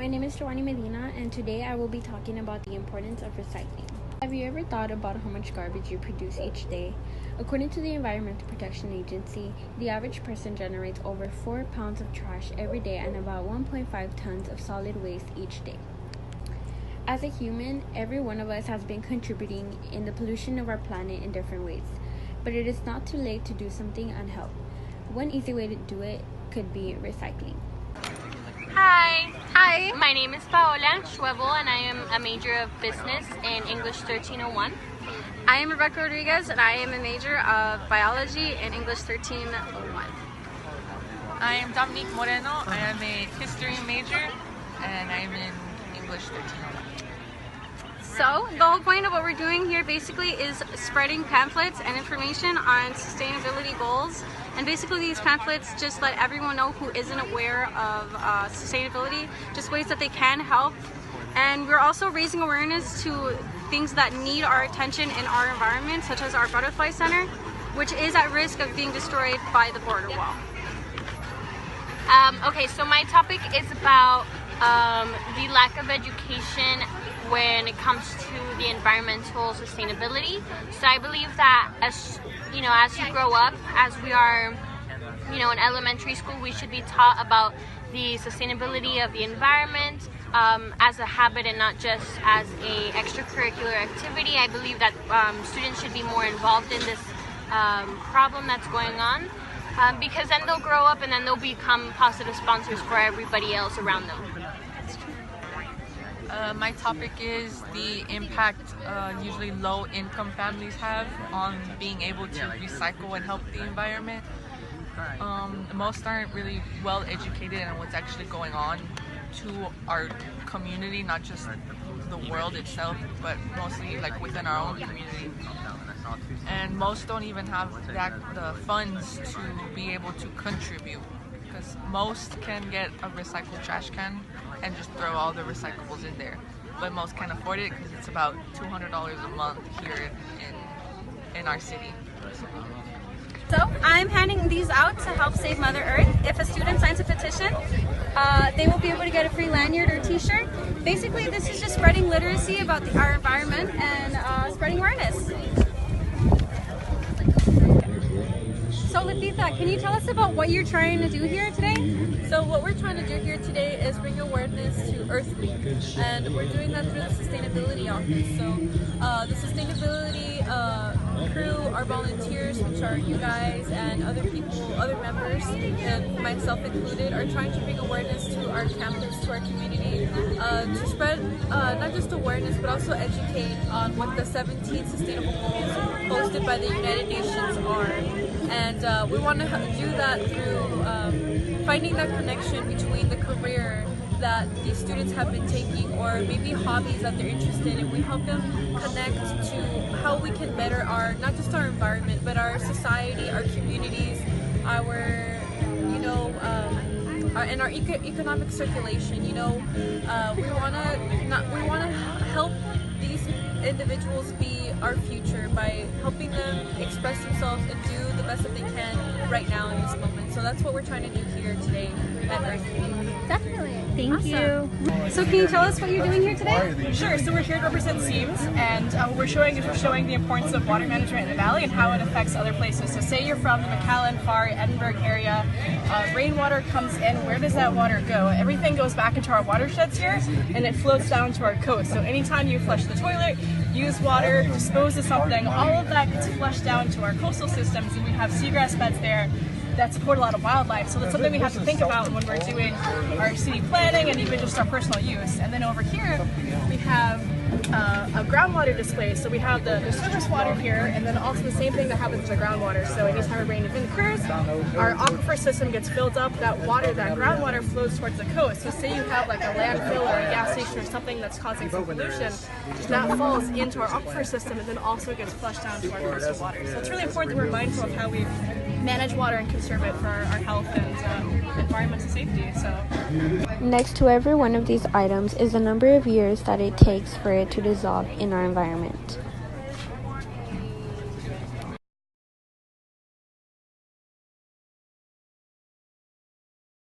My name is Joanny Medina, and today I will be talking about the importance of recycling. Have you ever thought about how much garbage you produce each day? According to the Environmental Protection Agency, the average person generates over 4 pounds of trash every day and about 1.5 tons of solid waste each day. As a human, every one of us has been contributing in the pollution of our planet in different ways, but it is not too late to do something and help. One easy way to do it could be recycling. Hi, my name is Paola Schwebel and I am a major of business in English 1301. I am Rebecca Rodriguez and I am a major of biology in English 1301. I am Dominique Moreno. I am a history major and I am in English 1301. So, the whole point of what we're doing here basically is spreading pamphlets and information on sustainability goals. And basically these pamphlets just let everyone know who isn't aware of sustainability, just ways that they can help. And we're also raising awareness to things that need our attention in our environment, such as our butterfly center, which is at risk of being destroyed by the border wall. Okay, so my topic is about the lack of education when it comes to the environmental sustainability. So I believe that as you grow up, as we are, in elementary school, we should be taught about the sustainability of the environment as a habit and not just as a extracurricular activity. I believe that students should be more involved in this problem that's going on because then they'll grow up and then they'll become positive sponsors for everybody else around them. My topic is the impact usually low-income families have on being able to recycle and help the environment. Most aren't really well educated on what's actually going on to our community, not just the world itself, but mostly like within our own community. And most don't even have the funds to be able to contribute, because most can get a recycled trash can and just throw all the recyclables in there, but most can't afford it because it's about $200 a month here in our city. So I'm handing these out to help save Mother Earth. If a student signs a petition, they will be able to get a free lanyard or t-shirt. Basically, this is just spreading literacy about our environment and spreading awareness. So Latitha, can you tell us about what you're trying to do here today? So what we're trying to do here today is bring awareness to Earth Week, and we're doing that through the Sustainability Office. So the Sustainability crew, our volunteers, which are you guys and other people, other members, and myself included, are trying to bring awareness to our campus, to our community, to spread not just awareness but also educate on what the 17 Sustainable Goals posted by the United Nations are. And we want to do that through finding that connection between the career that these students have been taking or maybe hobbies that they're interested in. We help them connect to how we can better not just our environment, but our society, our communities, and our economic circulation. We want to help these individuals be our future by helping them express themselves and do the best that they can right now in this moment. So that's what we're trying to do here today at Earth Week. Definitely. Thank you. So can you tell us what you're doing here today? Sure. So we're here to represent Seams, and what we're showing the importance of water management in the valley and how it affects other places. So say you're from the McAllen, Far, Edinburgh area, rainwater comes in, where does that water go? Everything goes back into our watersheds here, and it floats down to our coast. So anytime you flush the toilet, use water, dispose of something, all of that gets flushed down to our coastal systems, and we have seagrass beds there that support a lot of wildlife. So that's something we have to think about when we're doing our city planning and even just our personal use. And then over here we have a groundwater display. So we have the surface water here, and then also the same thing that happens with the groundwater. So anytime a rain event occurs, our aquifer system gets filled up. That groundwater flows towards the coast. So say you have like a landfill or a gas station or something that's causing some pollution, that falls into our aquifer system and then also gets flushed down to our coastal water. So it's really important that we're mindful of how we manage water and conserve it for our health and environmental safety. So Next to every one of these items is the number of years that it takes for it to dissolve in our environment.